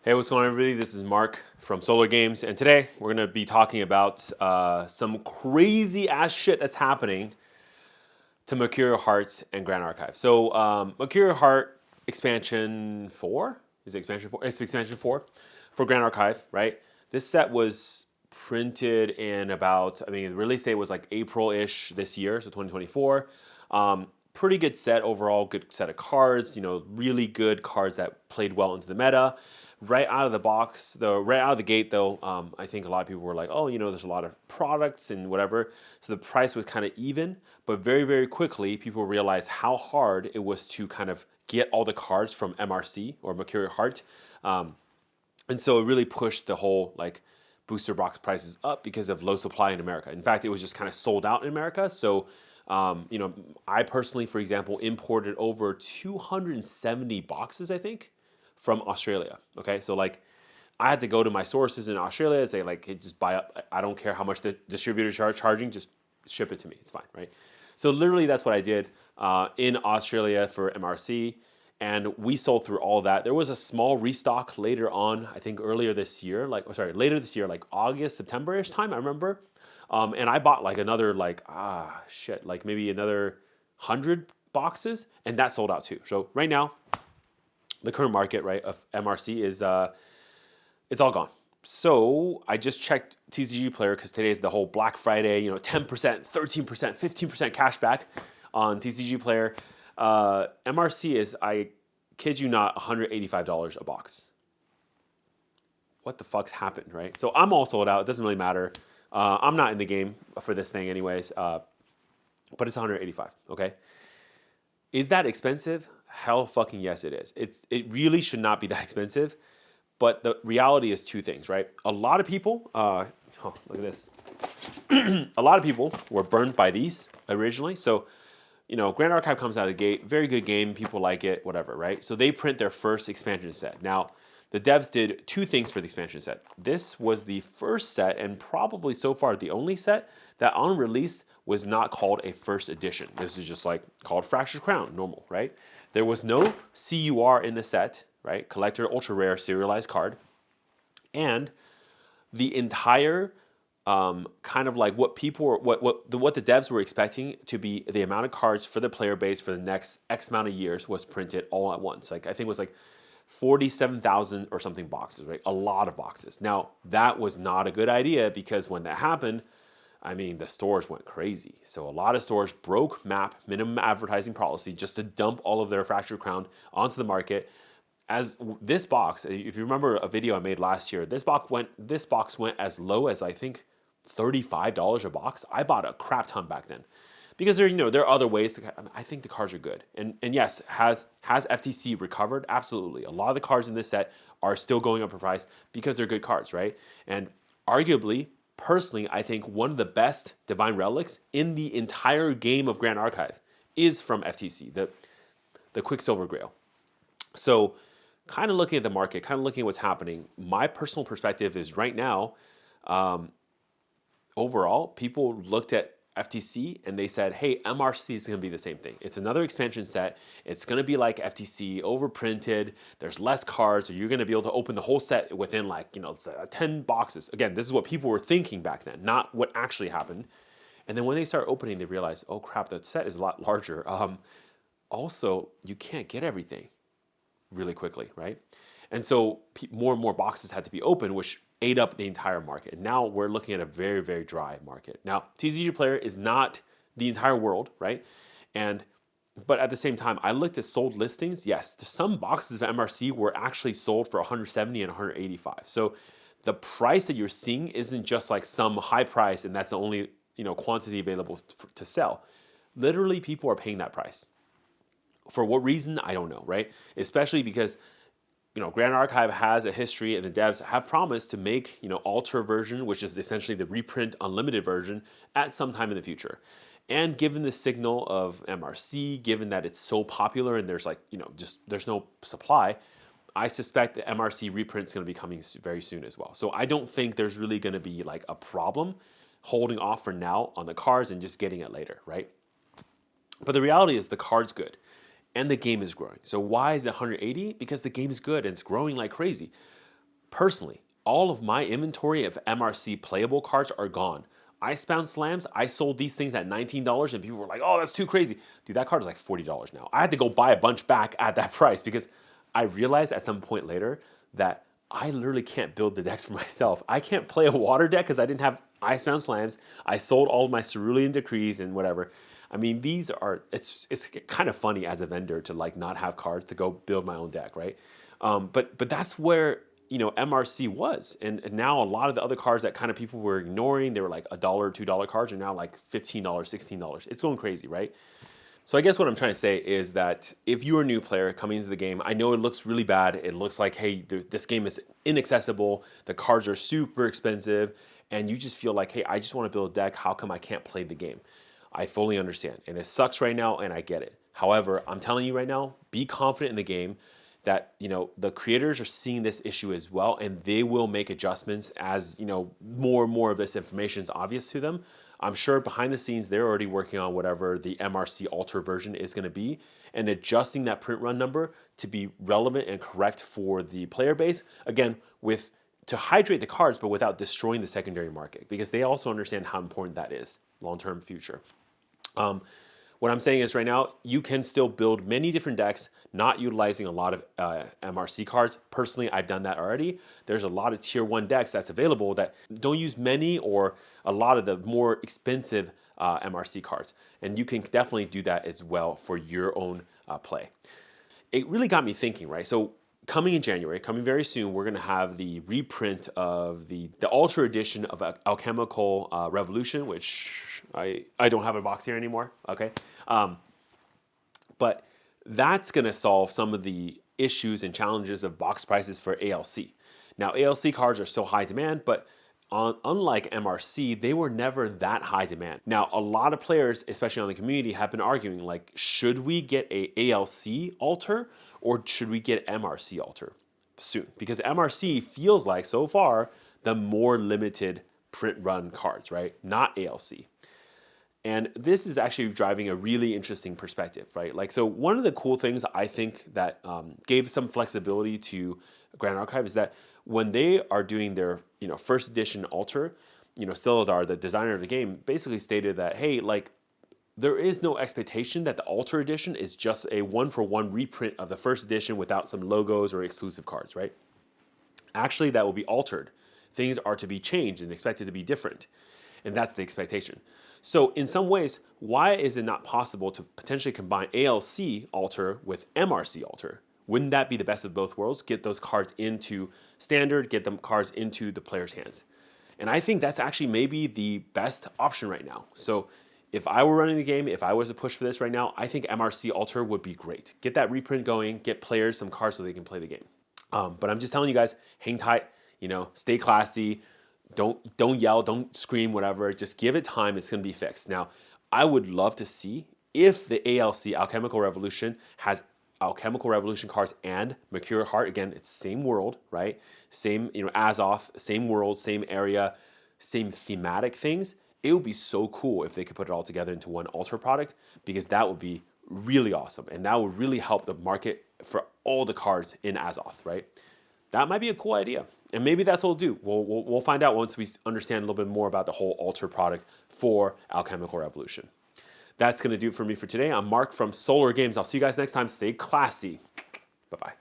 Hey, what's going on, everybody? This is Mark from SolarGames, and today we're going to be talking about some crazy ass shit that's happening to Mercurial Hearts and Grand Archive. So, Mercurial Heart expansion 4? Is it expansion 4? It's expansion 4 for Grand Archive, right? This set was printed in about, the release date was like April-ish this year, so 2024. Pretty good set overall, good set of cards, really good cards that played well into the meta. Right out of the box, though, right out of the gate, though, I think a lot of people were like, oh, there's a lot of products and whatever. So the price was kind of even, but very, very quickly, people realized how hard it was to kind of get all the cards from MRC or Mercurial Heart. And so it really pushed the whole booster box prices up because of low supply in America. In fact, it was just kind of sold out in America. So, I personally, for example, imported over 270 boxes, I think, from Australia. Okay, so I had to go to my sources in Australia and say hey, just buy up. I don't care how much the distributors are charging, just ship it to me. It's fine, right? So literally that's what I did in Australia for MRC, and we sold through all that. There was a small restock later on, I think later this year, like August, September-ish time, I remember. And I bought another maybe another 100 boxes, and that sold out too. So right now, the current market, right, of MRC is it's all gone. So I just checked TCG Player because today is the whole Black Friday, 10%, 13%, 15% cash back on TCG Player. MRC is, I kid you not, $185 a box. What the fuck's happened, right? So I'm all sold out. It doesn't really matter. I'm not in the game for this thing anyways, but it's $185, okay? Is that expensive? Hell fucking yes, it is. It really should not be that expensive, but the reality is two things, right? A lot of people, look at this. A lot of people were burned by these originally. So, Grand Archive comes out of the gate, very good game, people like it, whatever, right? So they print their first expansion set. Now, the devs did two things for the expansion set. This was the first set, and probably so far the only set, that on release was not called a first edition. This is just called Fractured Crown, normal, right? There was no CUR in the set, right? Collector Ultra Rare serialized card. And the entire kind of what people were, what the devs were expecting to be the amount of cards for the player base for the next X amount of years was printed all at once. I think it was 47,000 or something boxes, right? A lot of boxes. Now, that was not a good idea because when that happened, the stores went crazy. So a lot of stores broke MAP, minimum advertising policy, just to dump all of their Fractured Crown onto the market. As this box, if you remember a video I made last year, this box went as low as I think $35 a box. I bought a crap ton back then. Because there are other ways. I think the cards are good, and yes, has FTC recovered? Absolutely. A lot of the cards in this set are still going up in price because they're good cards, right? And arguably, personally, I think one of the best Divine Relics in the entire game of Grand Archive is from FTC, the Quicksilver Grail. So, kind of looking at the market, kind of looking at what's happening. My personal perspective is right now, overall, people looked at FTC and they said, hey, MRC is going to be the same thing. It's another expansion set. It's going to be like FTC, overprinted. There's less cards, so you're going to be able to open the whole set within 10 boxes. Again, this is what people were thinking back then, not what actually happened. And then when they start opening, they realize, oh crap, the set is a lot larger. Also, you can't get everything really quickly, right? And so more and more boxes had to be opened, which ate up the entire market. Now we're looking at a very, very dry market. Now, TCG Player is not the entire world, right? But at the same time, I looked at sold listings. Yes, some boxes of MRC were actually sold for 170 and 185. So the price that you're seeing isn't just some high price and that's the only quantity available to sell. Literally, people are paying that price. For what reason? I don't know, right? Especially because Grand Archive has a history, and the devs have promised to make, Ultra version, which is essentially the reprint unlimited version, at some time in the future. And given the signal of MRC, given that it's so popular and there's there's no supply, I suspect the MRC reprint is going to be coming very soon as well. So I don't think there's really going to be a problem holding off for now on the cards and just getting it later, right? But the reality is the card's good. And the game is growing. So why is it 180? Because the game is good and it's growing like crazy. Personally, all of my inventory of MRC playable cards are gone. Icebound Slams, I sold these things at $19 and people were like, oh, that's too crazy. Dude, that card is like $40 now. I had to go buy a bunch back at that price because I realized at some point later that I literally can't build the decks for myself. I can't play a water deck because I didn't have Icebound Slams. I sold all of my Cerulean Decrees and whatever. I mean, it's kind of funny as a vendor to like not have cards to go build my own deck, right? But that's where MRC was, and now a lot of the other cards that kind of people were ignoring, they were like $1 or $2 cards, are now like $15, $16. It's going crazy, right? So I guess what I'm trying to say is that if you're a new player coming into the game, I know it looks really bad. It looks like, hey, this game is inaccessible. The cards are super expensive, and you just feel like, hey, I just want to build a deck. How come I can't play the game? I fully understand, and it sucks right now, and I get it. However, I'm telling you right now, be confident in the game that the creators are seeing this issue as well, and they will make adjustments as more and more of this information is obvious to them. I'm sure behind the scenes they're already working on whatever the MRC Alter version is going to be and adjusting that print run number to be relevant and correct for the player base. Again, to hydrate the cards, but without destroying the secondary market, because they also understand how important that is long-term future. What I'm saying is right now, you can still build many different decks, not utilizing a lot of MRC cards. Personally, I've done that already. There's a lot of tier 1 decks that's available that don't use many or a lot of the more expensive MRC cards. And you can definitely do that as well for your own play. It really got me thinking, right? So coming in January, coming very soon, we're going to have the reprint of the Ultra Edition of Alchemical Revolution, which I don't have a box here anymore, okay? But that's going to solve some of the issues and challenges of box prices for ALC. Now, ALC cards are still high demand, but unlike MRC, they were never that high demand. Now, a lot of players, especially on the community, have been arguing, like, should we get a ALC alter or should we get MRC alter soon? Because MRC feels like, so far, the more limited print run cards, right? Not ALC. And this is actually driving a really interesting perspective, right? Like, so one of the cool things I think that gave some flexibility to Grand Archive is that when they are doing their, first edition alter, Silodar, the designer of the game, basically stated that, hey, like, there is no expectation that the alter edition is just a one-for-one reprint of the first edition without some logos or exclusive cards, right? Actually, that will be altered. Things are to be changed and expected to be different. And that's the expectation. So in some ways, why is it not possible to potentially combine ALC alter with MRC alter? Wouldn't that be the best of both worlds? Get those cards into standard, get them cards into the player's hands. And I think that's actually maybe the best option right now. So if I were running the game, if I was to push for this right now, I think MRC alter would be great. Get that reprint going, get players some cards so they can play the game. But I'm just telling you guys, hang tight, stay classy. Don't yell, don't scream, whatever. Just give it time. It's going to be fixed. Now, I would love to see if the ALC, Alchemical Revolution, has Alchemical Revolution cards and Mercurial Heart. Again, it's same world, right? Same, Azoth, same world, same area, same thematic things. It would be so cool if they could put it all together into one Ultra product, because that would be really awesome. And that would really help the market for all the cards in Azoth, right? That might be a cool idea. And maybe that's what we'll do. We'll find out once we understand a little bit more about the whole Ultra product for Alchemical Revolution. That's going to do it for me for today. I'm Mark from SolarGames. I'll see you guys next time. Stay classy. Bye-bye.